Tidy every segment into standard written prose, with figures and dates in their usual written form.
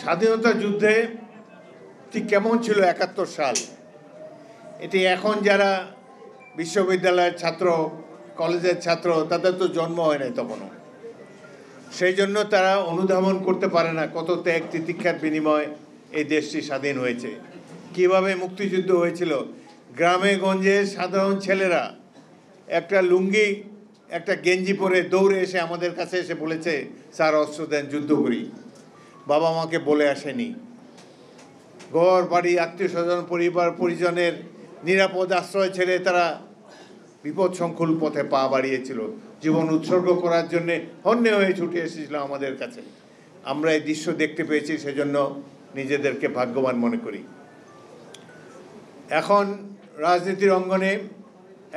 স্বাধীনতা যুদ্ধে ঠিক কেমন ছিল ৭১ সাল, এটি এখন যারা বিশ্ববিদ্যালয়ের ছাত্র, কলেজের ছাত্র, তাদের তো জন্ম হয় নাই তখনও। সেই জন্য তারা অনুধাবন করতে পারে না কত ত্যাগ তিতিক্ষার বিনিময়ে এই দেশটি স্বাধীন হয়েছে, কিভাবে মুক্তিযুদ্ধ হয়েছিল। গ্রামে গঞ্জে সাধারণ ছেলেরা একটা লুঙ্গি একটা গেঞ্জি পরে দৌড়ে এসে আমাদের কাছে এসে বলেছে, স্যার অস্ত্র দেন, যুদ্ধ করি। বাবা মাকে বলে আসেনি। ঘর বাড়ি, আত্মীয় স্বজন, পরিবার পরিজনের নিরাপদ আশ্রয় ছেড়ে তারা বিপদ সংকুল পথে পা বাড়িয়েছিল, জীবন উৎসর্গ করার জন্যে হন্যে হয়ে ছুটে এসেছিল আমাদের কাছে। আমরা এই দৃশ্য দেখতে পেয়েছি, সেজন্য নিজেদেরকে ভাগ্যবান মনে করি। এখন রাজনীতির অঙ্গনে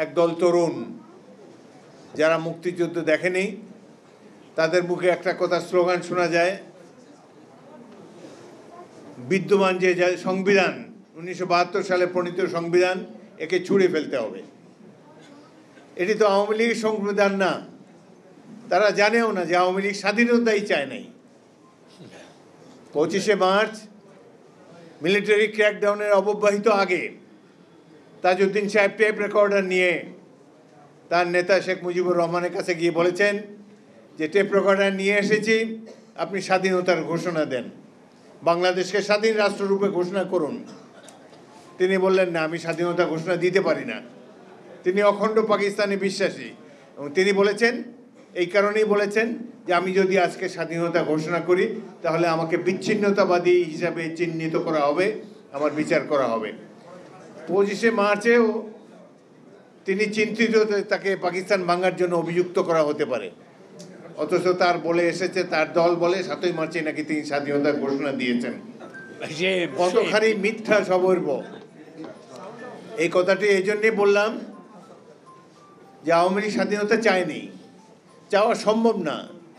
একদল তরুণ যারা মুক্তিযুদ্ধ দেখেনি, তাদের মুখে একটা কথা স্লোগান শোনা যায়, বিদ্যমান যে সংবিধান ১৯৭২ সালে প্রণীত সংবিধান, একে ছুঁড়ে ফেলতে হবে। এটি তো আওয়ামী লীগের সংবিধান না। তারা জানেও না যে আওয়ামী লীগ স্বাধীনতাই চায় নাই। ২৫শে মার্চ মিলিটারি ক্র্যাকডাউনের অব্যবহিত আগে তাজউদ্দিন সাহেব টেপ রেকর্ডার নিয়ে তার নেতা শেখ মুজিবুর রহমানের কাছে গিয়ে বলেছেন যে টেপ রেকর্ডার নিয়ে এসেছি, আপনি স্বাধীনতার ঘোষণা দেন, বাংলাদেশকে স্বাধীন রাষ্ট্ররূপে ঘোষণা করুন। তিনি বললেন, না, আমি স্বাধীনতা ঘোষণা দিতে পারি না। তিনি অখণ্ড পাকিস্তানে বিশ্বাসী এবং তিনি বলেছেন, এই কারণেই বলেছেন যে আমি যদি আজকে স্বাধীনতা ঘোষণা করি তাহলে আমাকে বিচ্ছিন্নতাবাদী হিসাবে চিহ্নিত করা হবে, আমার বিচার করা হবে। ২৫শে মার্চেও তিনি চিন্তিত তাকে পাকিস্তান ভাঙার জন্য অভিযুক্ত করা হতে পারে, অথচ তার বলে এসেছে, তার দল বলে ৭ই মার্চে নাকি তিনি স্বাধীনতার ঘোষণা দিয়েছেন। কতখানি মিথ্যা সবর্ব। এই কথাটি এই জন্যে বললাম যে আওয়ামী লীগ স্বাধীনতা চায়নি, চাওয়া সম্ভব না।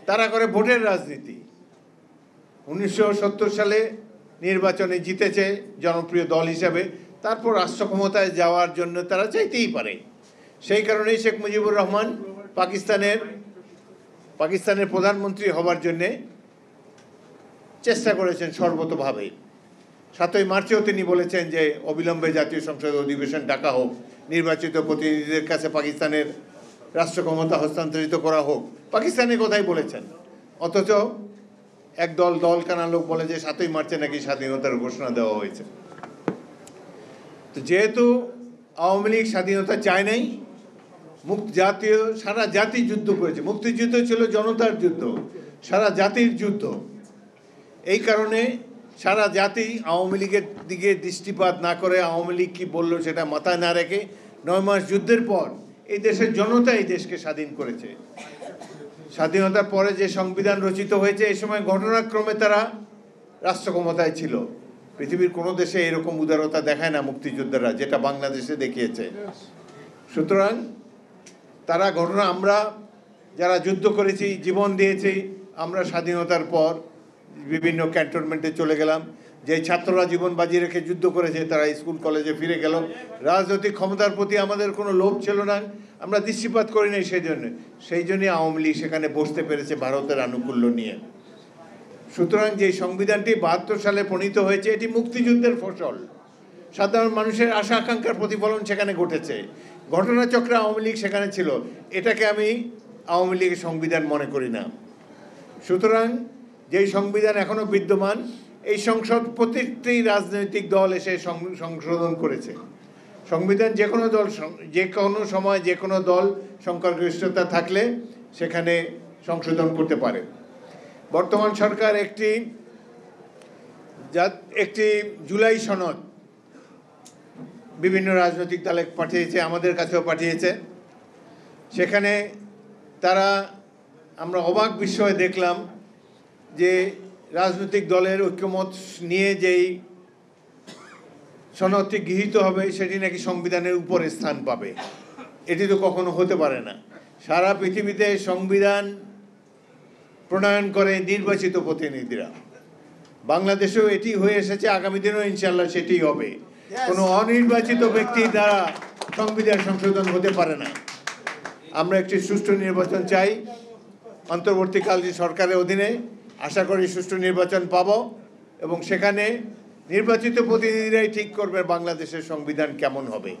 তারা করে ভোটের রাজনীতি। ১৯৭০ সালে নির্বাচনে জিতেছে জনপ্রিয় দল হিসাবে, তারপর রাষ্ট্র ক্ষমতায় যাওয়ার জন্য তারা চাইতেই পারে। সেই কারণেই শেখ মুজিবুর রহমান পাকিস্তানের প্রধানমন্ত্রী হবার জন্যে চেষ্টা করেছেন সর্বতোভাবে। ৭ই মার্চেও তিনি বলেছেন যে অবিলম্বে জাতীয় সংসদ অধিবেশন ডাকা হোক, নির্বাচিত প্রতিনিধিদের কাছে পাকিস্তানের রাষ্ট্র ক্ষমতা হস্তান্তরিত করা হোক, পাকিস্তানের কথাই বলেছেন। অথচ একদল দলকানা লোক বলে যে ৭ই মার্চে নাকি স্বাধীনতার ঘোষণা দেওয়া হয়েছে। তো যেহেতু আওয়ামী লীগ স্বাধীনতা চায় নাই, সারা জাতি যুদ্ধ করেছে। মুক্তিযুদ্ধ ছিল জনতার যুদ্ধ, সারা জাতির যুদ্ধ। এই কারণে সারা জাতি আওয়ামী লীগের দিকে দৃষ্টিপাত না করে, আওয়ামী লীগ কী বলল সেটা মাথায় না রেখে ৯ মাস যুদ্ধের পর এই দেশের জনতা এই দেশকে স্বাধীন করেছে। স্বাধীনতার পরে যে সংবিধান রচিত হয়েছে, এই সময় ঘটনাক্রমে তারা রাষ্ট্র ক্ষমতায় ছিল। পৃথিবীর কোনো দেশে এরকম উদারতা দেখায় না মুক্তিযোদ্ধারা, যেটা বাংলাদেশে দেখিয়েছে। সুতরাং তারা আমরা যারা যুদ্ধ করেছি, জীবন দিয়েছি, আমরা স্বাধীনতার পর বিভিন্ন ক্যান্টনমেন্টে চলে গেলাম। যে ছাত্ররা জীবন বাজি রেখে যুদ্ধ করেছে তারা স্কুল কলেজে ফিরে গেল। রাজনৈতিক ক্ষমতার প্রতি আমাদের কোনো লোভ ছিল না, আমরা দৃষ্টিপাত করি নাই। সেই জন্যই আওয়ামী লীগ সেখানে বসতে পেরেছে ভারতের আনুকূল্য নিয়ে। সুতরাং যে সংবিধানটি ৭২ সালে প্রণীত হয়েছে, এটি মুক্তিযুদ্ধের ফসল। সাধারণ মানুষের আশা আকাঙ্ক্ষার প্রতিফলন সেখানে ঘটেছে। ঘটনাচক্রে আওয়ামী লীগ সেখানে ছিল, এটাকে আমি আওয়ামী লীগের সংবিধান মনে করি না। সুতরাং যেই সংবিধান এখনও বিদ্যমান, এই সংসদ প্রত্যেকটি রাজনৈতিক দল এসে সংশোধন করেছে। সংবিধান যে কোনো সময় যে কোনো দল সংখ্যাগরিষ্ঠতা থাকলে সেখানে সংশোধন করতে পারে। বর্তমান সরকার একটি জুলাই সনদ বিভিন্ন রাজনৈতিক দলে পাঠিয়েছে, আমাদের কাছেও পাঠিয়েছে। সেখানে আমরা অবাক বিস্ময়ে দেখলাম যে রাজনৈতিক দলের ঐক্যমত নিয়ে যেই সনদটি গৃহীত হবে সেটি নাকি সংবিধানের উপরে স্থান পাবে। এটি তো কখনো হতে পারে না। সারা পৃথিবীতে সংবিধান প্রণয়ন করে নির্বাচিত প্রতিনিধিরা। বাংলাদেশেও এটি হয়ে এসেছে, আগামী দিনেও ইনশাল্লাহ সেটি হবে। কোনো অনির্বাচিত ব্যক্তি দ্বারা সংবিধান সংশোধন হতে পারে না। আমরা একটি সুষ্ঠু নির্বাচন চাই। অন্তর্বর্তীকালীন সরকারের অধীনে আশা করি সুষ্ঠু নির্বাচন পাব। এবং সেখানে নির্বাচিত প্রতিনিধিরাই ঠিক করবে বাংলাদেশের সংবিধান কেমন হবে।